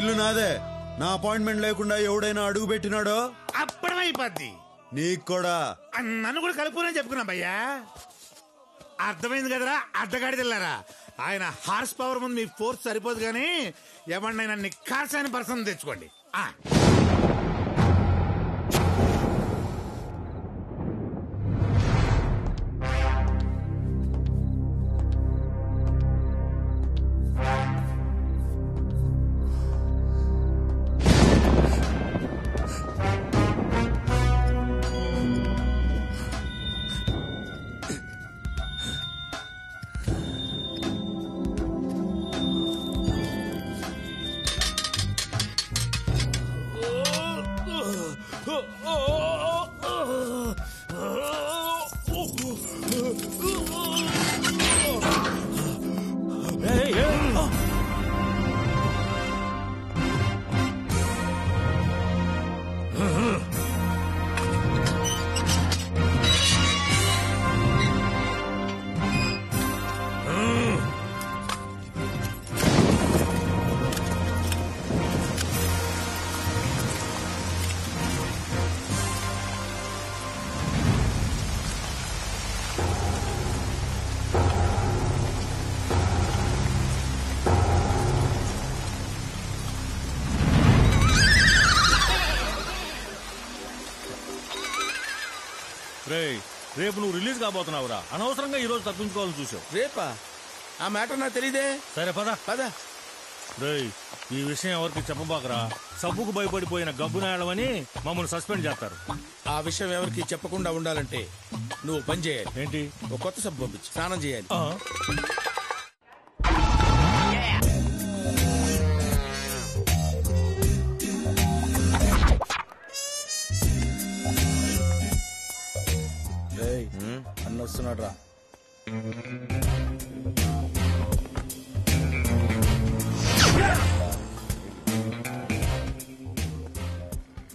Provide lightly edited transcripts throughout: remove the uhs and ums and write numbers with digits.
ఇల్లు నాదే. నా అపాయింట్మెంట్ లేకుండా ఎవడైనా అడుగు పెట్టినాడో అప్పుడమైపోద్ది. నీకు కూడా. నన్ను కూడా కలుపుకుని చెప్పుకున్నా భయ్యా. అర్థమైంది కదరా అడ్డగాడిదిల్లారా. ఆయన హార్స్ పవర్ ముందు మీ ఫోర్స్ సరిపోదు కానీ ఎవరినైనా నిక్కార్సైన పర్సన్ తెచ్చుకోండి. రేపు నువ్వు రిలీజ్ కాబోతున్నావురా. అనవసరంగా ఈ రోజు తప్పించుకోవాలని చూసావు. రేపా? ఆ మ్యాటర్ నాకు తెలీదే. సరే పద పద. రేయ్, ఈ విషయం ఎవరికి చెప్పబాకరా. సబ్బుకు భయపడిపోయిన గబ్బునాయడమని మమ్మల్ని సస్పెండ్ చేస్తారు. ఆ విషయం ఎవరికి చెప్పకుండా ఉండాలంటే నువ్వు పని చేయాలి. ఏంటి? ఒక కొత్త సబ్బు పంపించి స్నానం చేయాలి. అన్న వస్తున్నాడు రా.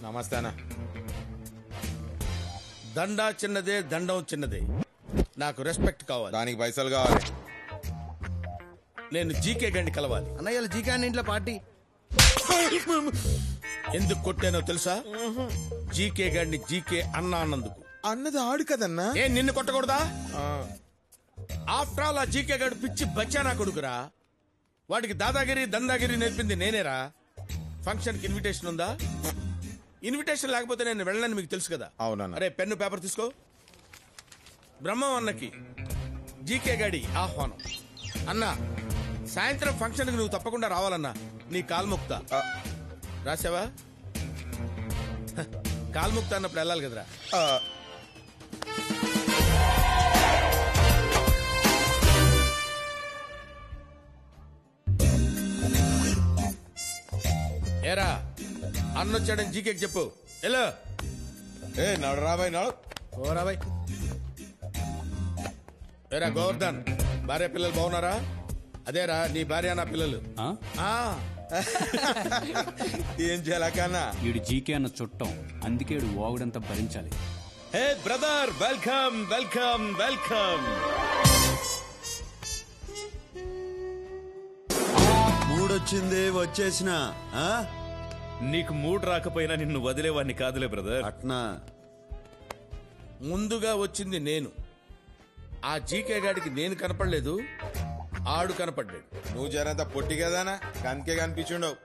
నమస్తే అన్న. దండా చిన్నదే, దండం చిన్నదే. నాకు రెస్పెక్ట్ కావాలి. దానికి పైసలు కావాలి. నేను జీకే గండి కలవాలి. అన్నయ్య జీకే అన్న ఇంట్లో పార్టీ. ఎందుకు కొట్టానో తెలుసా? జీకే గండి జీకే అన్నా అన్నందుకు. అన్నది ఆడు కదన్నా. ఏ నిన్ను కొట్టకూడదా? ఆఫ్టర్ ఆల్ ఆ జీకే గడు పిచ్చి బచ్చానా కొడుకురా. వాడికి దాదాగిరి దందాగిరి నేర్పింది నేనేరా. ఫంక్షన్ కి ఇన్విటేషన్ ఉందా? ఇన్విటేషన్ లేకపోతే నేను వెళ్ళనని మీకు తెలుసు కదా. అవునన్నా. అరే పెన్ను పేపర్ తీసుకో. బ్రహ్మం అన్నకి జీకే గడి ఆహ్వానం. అన్నా సాయంత్రం ఫంక్షన్ కి నువ్వు తప్పకుండా రావాలన్నా. నీ కాల్ముక్త రాసావా? కాల్ముక్త అన్నప్పుడు వెళ్ళాలి కదరా. ఏరా అన్నొచ్చాడని జీకేకి చెప్పు. ఎలా ఏ నడు రాబాయ్ నడు. ఓ రాబాయ్. ఏరా గోవర్ధన్, భార్య పిల్లలు బాగున్నారా? అదేరా నీ భార్య నా పిల్లలు. ఏం చేయాలన్నా? వీడు జీకే అన్న చుట్టం, అందుకే వీడు వాగుడంతా భరించాలి. Hey brother, welcome welcome welcome. మూడొచ్చింది వచ్చేసిన. నీకు మూడు రాకపోయినా నిన్ను వదిలేవాడిని కాదులే బ్రదర్. అట్నా? ముందుగా వచ్చింది నేను. ఆ జీకే గాడికి నేను కనపడలేదు, ఆడు కనపడ్డాడు. నువ్వు జరంత పొట్టి కదానా, కంకే కనిపించుండవు.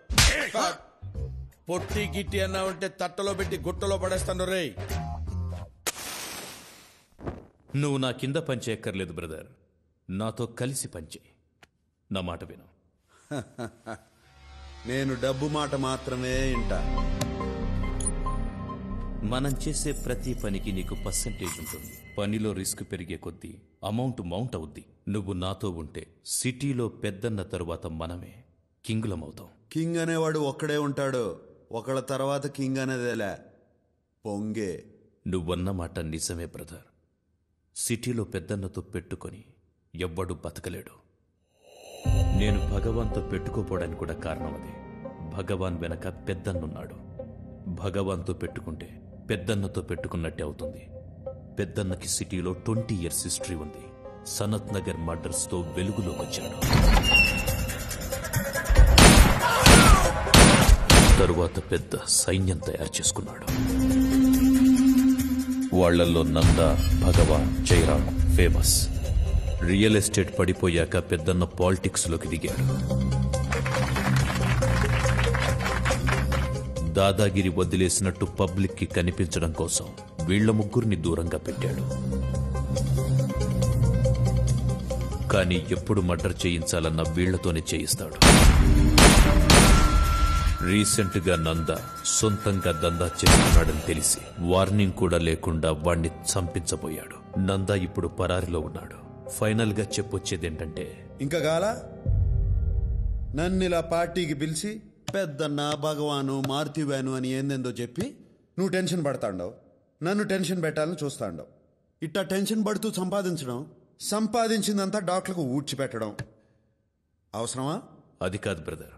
పొట్టి గిట్టి అన్నా ఉంటే తట్టలో పెట్టి గుట్టలో పడేస్తాను రే. నువ్వు నా కింద పంచేయక్కర్లేదు బ్రదర్, నాతో కలిసి పంచే. నా మాట విను. నేను డబ్బు మాట మాత్రమే ఇంటా. మనం చేసే ప్రతి పనికి నీకు పర్సెంటేజ్ ఉంటుంది. పనిలో రిస్క్ పెరిగే కొద్దీ అమౌంట్ మౌంట్ అవుద్ది. నువ్వు నాతో ఉంటే సిటీలో పెద్దన్న తరువాత మనమే కింగులమవుతాం. కింగ్ అనేవాడు ఒక్కడే ఉంటాడు, ఒకళ్ళ తర్వాత కింగ్ అనేదేలే పొంగే. నువ్వన్న మాట నిజమే బ్రదర్. సిటీలో పెద్దన్నతో పెట్టుకొని ఎవ్వడు బతకలేడు. నేను భగవాన్తో పెట్టుకోపోవడానికి కూడా కారణం అదే. భగవాన్ వెనక పెద్దన్నున్నాడు. భగవాన్తో పెట్టుకుంటే పెద్దన్నతో పెట్టుకున్నట్టే అవుతుంది. పెద్దన్నకి సిటీలో 20 years హిస్టరీ ఉంది. సనత్ నగర్ మర్డర్స్ తో వెలుగులోకి వచ్చాడు. తరువాత పెద్ద సైన్యం తయారు చేసుకున్నాడు. వాళ్లల్లో నంద, భగవాన్, జయరాం ఫేమస్. రియల్ ఎస్టేట్ పడిపోయాక పెద్దన్న పాలిటిక్స్ లోకి దిగాడు. దాదాగిరి వదిలేసినట్టు పబ్లిక్ కి కనిపించడం కోసం వీళ్ల ముగ్గురిని దూరంగా పెట్టాడు. కానీ ఎప్పుడు మర్డర్ చేయించాలన్న వీళ్లతోనే చేయిస్తాడు. రీసెంట్ గా నంద సొంతంగా దందా చేస్తున్నాడని తెలిసి వార్నింగ్ కూడా లేకుండా వాణ్ణి చంపించబోయాడు. నంద ఇప్పుడు పరారిలో ఉన్నాడు. ఫైనల్ గా చెప్పొచ్చేదేంటంటే, ఇంకా గాల నన్నిలా పార్టీకి పిలిచి పెద్దన్న, భగవాను, మారుతివాను అని ఏందేందో చెప్పి నువ్వు టెన్షన్ పడతాండవు, నన్ను టెన్షన్ పెట్టాలని చూస్తాండవు. ఇట్టా టెన్షన్ పడుతూ సంపాదించిందంతా డాక్టర్కు ఊడ్చిపెట్టడం అవసరమా? అది కాదు బ్రదర్.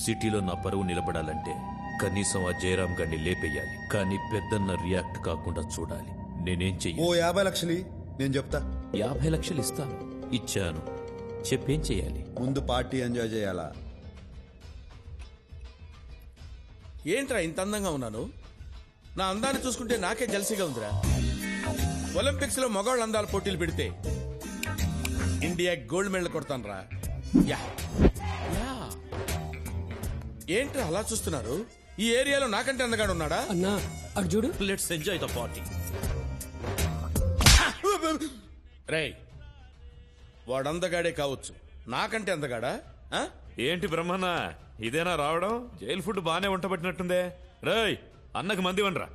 సిటీలో నా పరువు నిలబడాలంటే కనీసం ఆ జయరాం గారిని లేపేయాలి. కానీ పెద్దన్న రియాక్ట్ కాకుండా చూడాలి. నేనేం చెయ్యి? ఓ 50 లక్షలు నేను చెప్తా. 50 లక్షలు ఇస్తాను. ఇచ్చాను. చెప్పేం చెయ్యాలి? ముందు పార్టీ ఎంజాయ్ చేయాలా? ఏంట్రా ఇంత అందంగా ఉన్నాను? నా అందాన్ని చూసుకుంటే నాకే జల్సీగా ఉందిరా. ఒలింపిక్స్ లో మగవాళ్ళ అందాల పోటీలు పెడితే ఇండియా గోల్డ్ మెడల్ కొడతాను రా. ఏంట్రా అలా చూస్తున్నారు? ఈ ఏరియాలో నాకంటే అందగాడు ఉన్నాడా? అన్నా అటు చూడు. Let's enjoy the party. రేయ్, వాడందగాడే కావచ్చు, నాకంటే అందగాడా? ఏంటి బ్రహ్మన్న, ఇదేనా రావడం? జైలు ఫుడ్ బానే వంటబట్టినట్టుందే. రేయ్, అన్నకు మంది వనరా.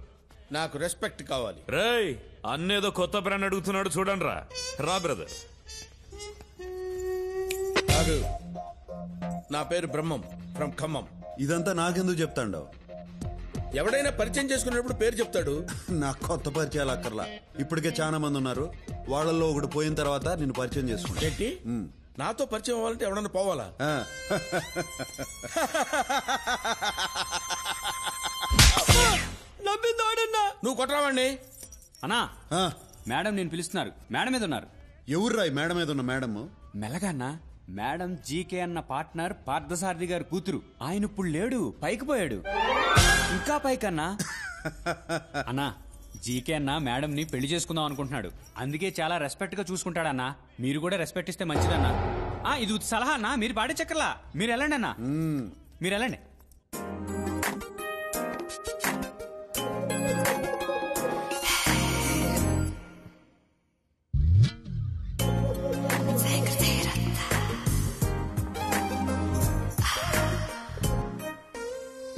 నాకు రెస్పెక్ట్ కావాలి. రేయ్, అన్నేదో కొత్త బ్రాండ్ అడుగుతున్నాడు చూడండి రా. రా బ్రదర్. నా పేరు బ్రహ్మం, ఫ్రమ్ ఖమ్మం. ఇదంతా నాకెందుకు చెప్తాండవు? ఎవడైనా పరిచయం చేసుకునేప్పుడు పేరు చెప్తాడు. నాకు కొత్త పరిచయాలు అక్కర్లా. ఇప్పటికే చాలా మంది ఉన్నారు. వాళ్ళల్లో ఒకటి పోయిన తర్వాత నిన్ను పరిచయం చేసుకుంటా. ఏంటి? నాతో పరిచయం అవ్వాలంటే ఎవడన్నా పోవాలా? నువ్వు కొట్టరావండి. అన్నా, మేడం నేను పిలుస్తున్నారు. మేడం మీద ఉన్నారు. ఎవర్రా మేడం మీద ఉన్న మేడం? మెల్లగా అన్నా. మేడం జీకే అన్న పార్ట్నర్ పార్థసారథి గారు కూతురు. ఆయన ఇప్పుడు లేడు, పైకి పోయాడు. ఇంకా పైకన్నా. అన్నా, జీకే అన్న మేడం ని పెళ్లి చేసుకుందాం అనుకుంటున్నాడు. అందుకే చాలా రెస్పెక్ట్ గా చూసుకుంటాడన్నా. మీరు కూడా రెస్పెక్ట్ ఇస్తే మంచిదన్నా. ఇది సలహా అన్నా, మీరు పాడే చక్కర్లా. మీరు వెళ్ళండి అన్నా, మీరు వెళ్ళండి.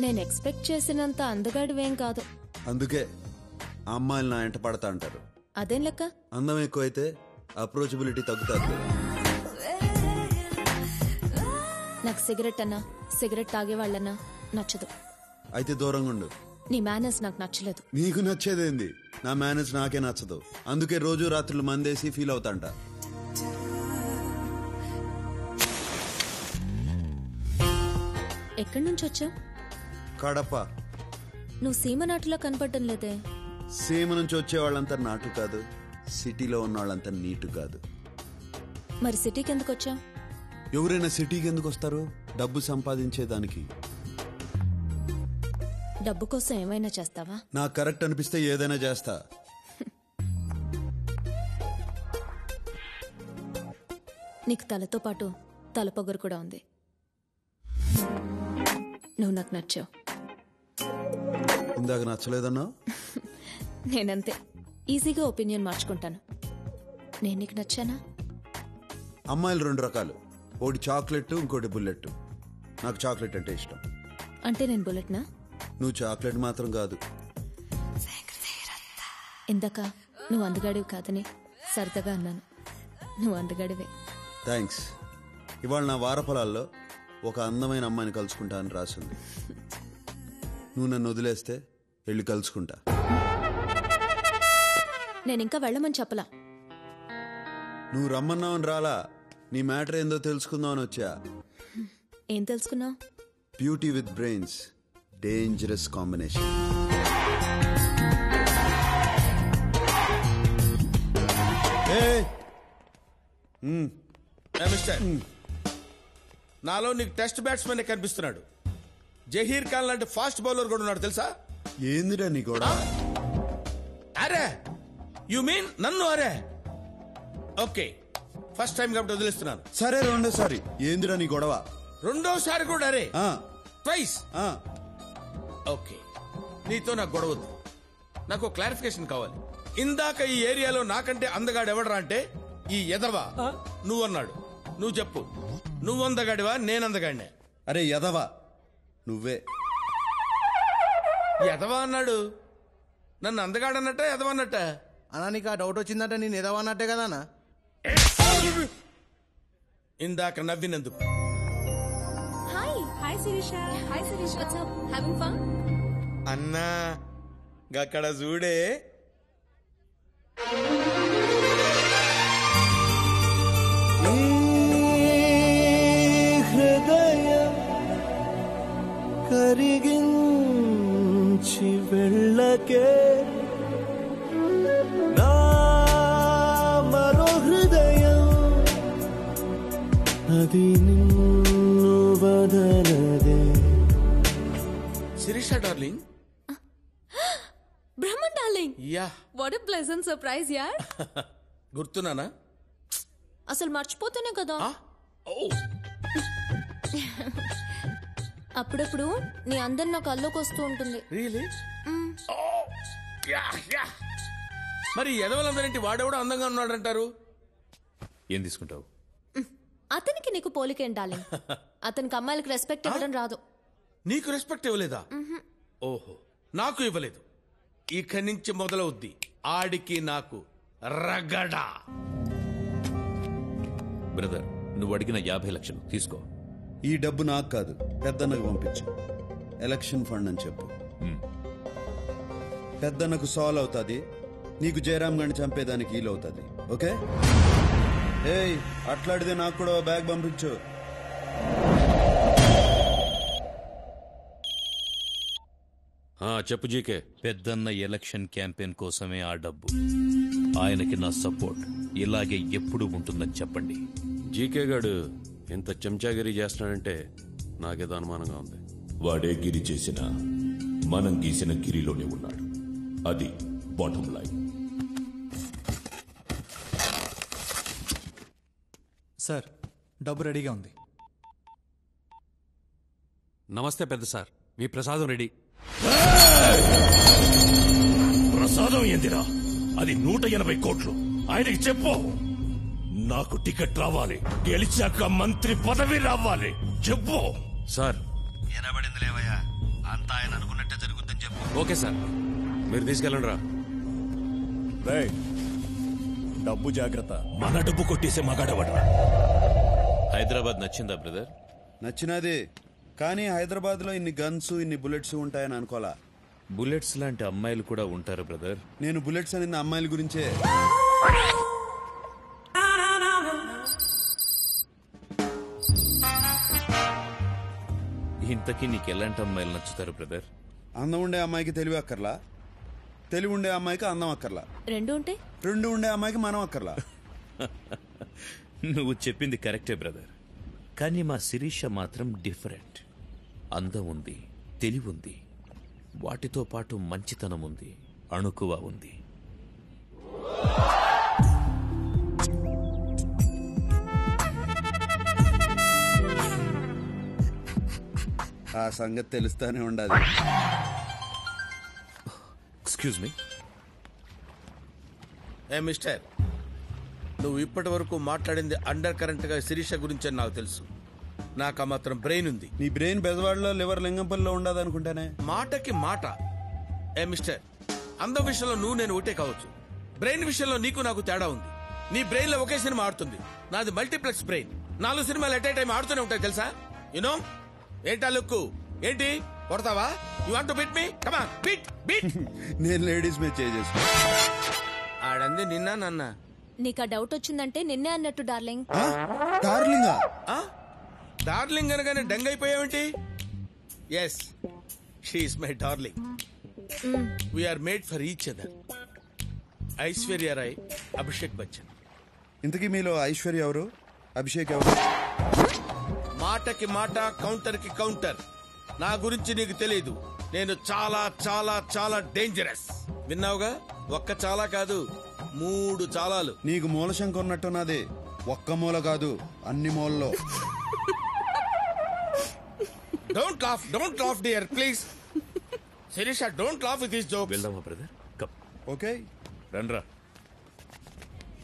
నేను ఎక్స్పెక్ట్ చేసినంత అందగాడివేం కాదు. అందుకే అమ్మాయిలు నా ఎంట పడతా అంటారు. అదేం లెక్క? అందం ఎక్కువైతే అప్రోచబిలిటీ తగ్గుతుంది. నాకు సిగరెట్ అన్నా, సిగరెట్ తాగేవాళ్ళన్నా నచ్చదు. అయితే దూరంగా ఉండు. నీ మేనర్స్ నాకు నచ్చలేదు. నీకు నచ్చేదేంది? నా మేనేజ్ నాకే నచ్చదు. అందుకే రోజు రాత్రులు మందేసి ఫీల్ అవుతాంట. ఎక్కడి నుంచి వచ్చావు? కడప. నువ్వు సీమ నాటులో కనపడటం లేదే. సీమ నుంచి వచ్చేవాళ్ళంతా నాటు కాదు, సిటీలో ఉన్న వాళ్ళంతా నీటు కాదు. మరి సిటీకి ఎందుకు వచ్చావు? ఎవరైనా సిటీకి ఎందుకు వస్తారు? డబ్బు సంపాదించేదానికి. డబ్బు కోసం ఏమైనా చేస్తావా? నాకు కరెక్ట్ అనిపిస్తే ఏదైనా చేస్తా. నీకు తలతో పాటు తలపొగరు కూడా ఉంది. నువ్వు నాకు నచ్చావు. ఇందాక నచ్చలేదన్నా? నేనంతే, ఈజీగా ఒపీనియన్ మార్చుకుంటాను. నేను నీకు నచ్చానా? అమ్మాయిలు 2 రకాలు. ఒకటి చాక్లెట్, ఇంకోటి బుల్లెట్. నాకు చాక్లెట్ అంటే ఇష్టం. అంటే నేను బుల్లెట్నా? నువ్వు చాక్లెట్ మాత్రం కాదు. ఇందాక నువ్వు అందగాడివి కాదని సరదాగా అన్నాను. నువ్వు అందగాడివే. థ్యాంక్స్. ఇవాళ నా వారఫలాల్లో ఒక అందమైన అమ్మాయిని కలుసుకుంటా అని రాసింది. నువ్వు నన్ను వదిలేస్తే వెళ్ళి కలుసుకుంటా. నేను ఇంకా వెళ్ళమని చెప్పలా. నువ్వు రమ్మన్నావని రాలా. నీ మ్యాటర్ ఏందో తెలుసుకుందామని వచ్చా. ఏం తెలుసుకున్నావు? Beauty with brains, dangerous combination. Mister, నాలో నీకు టెస్ట్ బ్యాట్స్మెన్ కనిపిస్తున్నాడు. జహీర్ ఖాన్ లాంటి ఫాస్ట్ బౌలర్ కూడా ఉన్నాడు తెలుసా? ఏందిరా నీ గొడవ? అరే యు మీన్ నన్ను? అరే ఓకే, ఫస్ట్ టైం కాబట్టి వదిలేస్తున్నాను. సరే రెండోసారి ఏందిరా నీ గొడవ? రెండోసారి కూడా అరే ఆ, ట్వైస్. ఆ. ఓకే, నీతో నాకు గొడవద్దు. నాకు క్లారిఫికేషన్ కావాలి. ఇందాక ఈ ఏరియాలో నాకంటే అందగాడు ఎవడరా అంటే ఈ ఎదవా నువ్వన్నాడు. నువ్వు చెప్పు, నువ్వు అందగాడివా నేను అందగాడినే? అరే యదవా నువ్వే. ఎదవా అన్నాడు, నన్ను అందగాడన్నట్ట ఎదవా అన్నట్ట? అన్నా నీకు ఆ డౌట్ వచ్చిందంటే నేను ఎదవన్నట్టే కదా అన్న. ఇందాక నవ్వినందుకు. Hi Sirisha. Hi Sirisha. What's up? Having fun? అన్నా గక్కడ చూడే. హృదయం కరిగించి వెళ్ళకే నా మరో హృదయం అది నిన్ను వదలదే. Sirisha darling. Brahman darling, yeah, what a pleasant surprise యార్. గుర్తున్నానా? అసలు మర్చిపోతేనే కదా. ఓ, అప్పుడప్పుడు నీ అందరు నా కల్లోకి వస్తూ ఉంటుంది. రియలీ? మరి ఎదవలందరింటి వాడెవడో అందంగా ఉన్నాడంటారు. ఏం తీసుకుంటావు? అతనికి నీకు పోలికేం డార్లింగ్. అతనికి అమ్మాయిలకు రెస్పెక్ట్ ఇవ్వడం రాదు. నీకు రెస్పెక్ట్ ఇవ్వలేదా? ఓహో, నాకు ఇవ్వలేదు. ఇక నుంచి మొదలవుద్ది ఆడికి నాకు రగడా. బ్రదర్, నువ్వు అడిగిన 50 లక్షలు తీసుకో. ఈ డబ్బు నాకు కాదు, పెద్దన్నకు పంపించు. ఎలక్షన్ ఫండ్ అని చెప్పు. పెద్దన్నకు సాల్వ్ అవుతుంది, నీకు జయరామ్ గారిని చంపేదానికి వీలు అవుతుంది. ఓకే? ఏయ్, అట్లాడితే నాకు కూడా బ్యాగ్ పంపించు. చెప్పు జీకే. పెద్దన్న ఎలక్షన్ క్యాంపెయిన్ కోసమే ఆ డబ్బు. ఆయనకి నా సపోర్ట్ ఇలాగే ఎప్పుడు ఉంటుందని చెప్పండి. జీకే గాడు ఎంత చెంచాగిరి చేస్తున్నాడంటే నాకేదో అనుమానంగా ఉంది. వాడే గిరి చేసిన మనం గీసిన గిరిలోనే ఉన్నాడు. అది బాటం లైన్. సార్, డబ్బు రెడీగా ఉంది. నమస్తే పెద్ద సార్, మీ ప్రసాదం రెడీ. ప్రసాదం ఏందిరా? అది 180 కోట్లు. ఆయనకి చెప్పు. నాకు టికెట్ రావాలి, గెలిచాక మంత్రి పదవి రావాలి. చెప్పు సార్. ఎనబడింది లేవయ్యా, అంతా ఆయన అనుకున్నట్టే జరుగుతుందని చెప్పు. ఓకే సార్, మీరు తీసుకెళ్ళండి రా. డబ్బు జాగ్రత్త. మన డబ్బు కొట్టేసే మగాడవడా? హైదరాబాద్ నచ్చిందా బ్రదర్? నచ్చినది, కానీ హైదరాబాద్ లో ఇన్ని గన్స్, ఇన్ని బుల్లెట్స్ ఉంటాయని అనుకోలా. బుల్లెట్స్ లాంటి అమ్మాయిలు కూడా ఉంటారు బ్రదర్. నేను బుల్లెట్స్ అనేది అమ్మాయిల గురించే. ఇంతకీ నీకు ఎలాంటి అమ్మాయిలు నచ్చుతారు బ్రదర్? అందం ఉండే అమ్మాయికి తెలివి అక్కర్లా, తెలివి ఉండే అమ్మాయికి అందం అక్కర్లా, రెండు ఉంటే రెండు ఉండే అమ్మాయికి మనం అక్కర్లా. నువ్వు చెప్పింది కరెక్టే బ్రదర్, కానీ మా శిరీష మాత్రం డిఫరెంట్. అందం ఉంది, తెలివి ఉంది, వాటితో పాటు మంచితనం ఉంది, అణుకువ ఉంది. ఆ సంగతి తెలుస్తానే ఉండాలి. Excuse me. ఏ మిస్టర్, నువ్వు ఇప్పటి వరకు మాట్లాడింది అండర్ కరెంట్ గా శిరీష గురించి నాకు తెలుసు. నాకు ఆ మాత్రం బ్రెయిన్ ఉంది. నీ బ్రెయిన్ బెజవాడలో, లివర్ లింగంపల్లిలో ఉండదు అనుకుంటానే. మాటకి మాట. ఏ మిస్టర్, అందం విషయంలో నువ్వు నేను ఒకటే కావచ్చు, బ్రెయిన్ విషయంలో నీకు నాకు తేడా ఉంది. నీ బ్రెయిన్ లో ఒకే సినిమా ఆడుతుంది, నాది మల్టీప్లెక్స్ బ్రెయిన్. 4 సినిమాలు ఎట్ ఏ టైం ఆడుతూనే ఉంటాయి తెలుసా. యునో ఏంటా లుక్కు? ఏంటి కొడతావా? You want to beat me? Come on, beat beat. నేను లేడీస్ మీద చేసేసి ఆడంది నిన్న నన్న. నీకు ఆ డౌట్ వచ్చిందంటే నిన్నే అన్నట్టు డార్లింగ్. డార్లింగా? డార్లింగ్ అనగానే డంగ్ అయిపోయావేంటి? Yes, she is my darling. We are made for each other. Aishwarya Rai, Abhishek Bachchan. ఇంతకీ మీలో ఐశ్వర్య ఎవరు, అభిషేక్ ఎవరు? మాటకి మాట, కౌంటర్ కి కౌంటర్. నా గురించి నీకు తెలీదు. నేను చాలా చాలా చాలా డేంజరస్. విన్నావుగా? ఒక్క చాలా కాదు, 3 చాలాలు. నీకు మూలశంక ఉన్నట్టున్నది. ఒక్క మూల కాదు, అన్ని మూలలో. Don't laugh dear please. Shirisha, don't laugh with this jokes. వెళ్దామా బ్రదర్? కమ్. ఓకే రండ్రా.